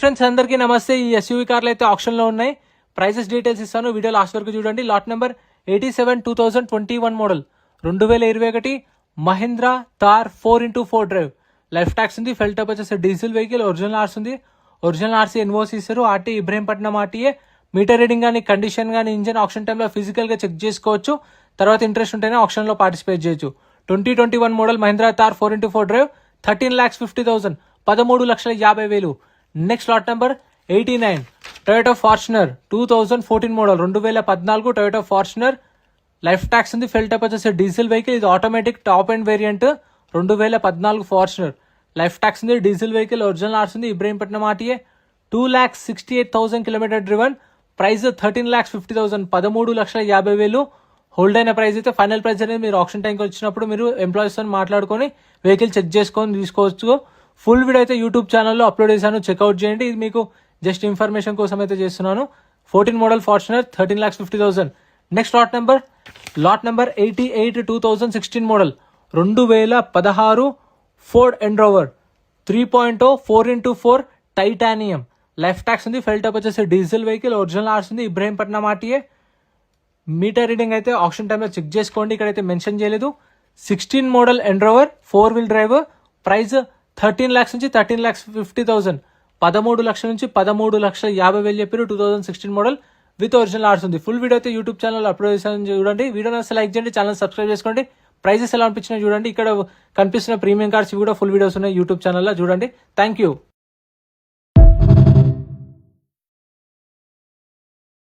Friends అందరికీ నమస్తే. ఈ ఎస్యూవీ కార్లు అయితే ఆప్షన్ లో ఉన్నాయి. ప్రైసెస్ డీటెయిల్స్ ఇస్తాను, వీడియో లాస్ట్ వరకు చూడండి. Lot number 87 2021 model 2021 Mahindra Thar 4x4 drive. Life tax ఉంది. ఫెల్ టప్ వచ్చేసి డీజిల్ వెహికల్. ఒరిజినల్ ఆర్స్ ఉంది. ఒరిజినల్ ఆర్సీ ఎన్ఓసి ఇస్తారు. RT Ibrahimpatnam RTA. Meter reading కానీ కండిషన్ కానీ ఇంజన్ ఆప్షన్ టైంలో ఫిజికల్ గా చెక్ చేసుకోవచ్చు. తర్వాత ఇంట్రెస్ట్ ఉంటేనే ఆప్షన్ లో పార్టిసిపేట్ చేయొచ్చు. 2021 model Mahindra Thar 4x4 drive 13,50,000 13,50,000. Next lot number 89 Toyota Fortuner 2014 model 2014 Toyota Fortuner. Life tax ఉంది. ఫెల్ టైప్ వచ్చేసి డీజిల్ వెహికల్. ఇది automatic top and variant. 2014 Fortuner. Life tax ఉంది. Diesel vehicle. ఒరిజినల్ ఆర్స్ ఉంది. Ibrahimpatnam RTA. 2,68,000 kilometre driven. Price 13,50,000 13,50,000. Hold అయిన price అయితే final price అనేది మీరు ఆప్షన్ టైంకి వచ్చినప్పుడు మీరు ఎంప్లాయీస్ తో మాట్లాడుకొని వెహికల్ చెక్ చేసుకొని తీసుకోవచ్చు. ఫుల్ వీడియో అయితే యూట్యూబ్ ఛానల్లో అప్లోడ్ చేశాను, చెక్అవుట్ చేయండి. ఇది మీకు జస్ట్ ఇన్ఫర్మేషన్ కోసం అయితే చేస్తున్నాను. 14 model Fortuner 13,50,000. Next lot number 88 2016 model 2016 Ford Endeavour 3.0 4x4 titanium. Life tax ఉంది. ఫెల్ టప్ వచ్చేసి డీజిల్ వెహికల్. ఒరిజినల్ ఆర్స్ ఉంది. ఇబ్రహీంపట్నం ఆర్టీఏ. మీటర్ రీడింగ్ అయితే ఆప్షన్ టైంలో చెక్ చేసుకోండి. ఇక్కడైతే మెన్షన్ చేయలేదు. 16 model Endeavour 4 wheel drive. Price 13 lakhs నుంచి 13,50,000 13 లక్షల నుంచి 13,50,000 చెప్పారు. 2016 మోడల్ విత్ ఒరిజినల్ ఆర్స్ ఉంది. ఫుల్ వీడియో అయితే యూట్యూబ్ ఛానల్ అప్లోడ్ చేశాను, చూడండి. వీడియో నచ్చితే లైక్ చేయండి, ఛానల్ సబ్స్క్రైబ్ చేసుకోండి. ప్రైజెస్ ఎలా అనిపించినా చూడండి. ఇక్కడ కనిపిస్తున్న ప్రీమియం కార్స్ ఇవి కూడా ఫుల్ వీడియోస్ ఉన్నాయి యూట్యూబ్ ఛానల్లో చూడండి. Thank you.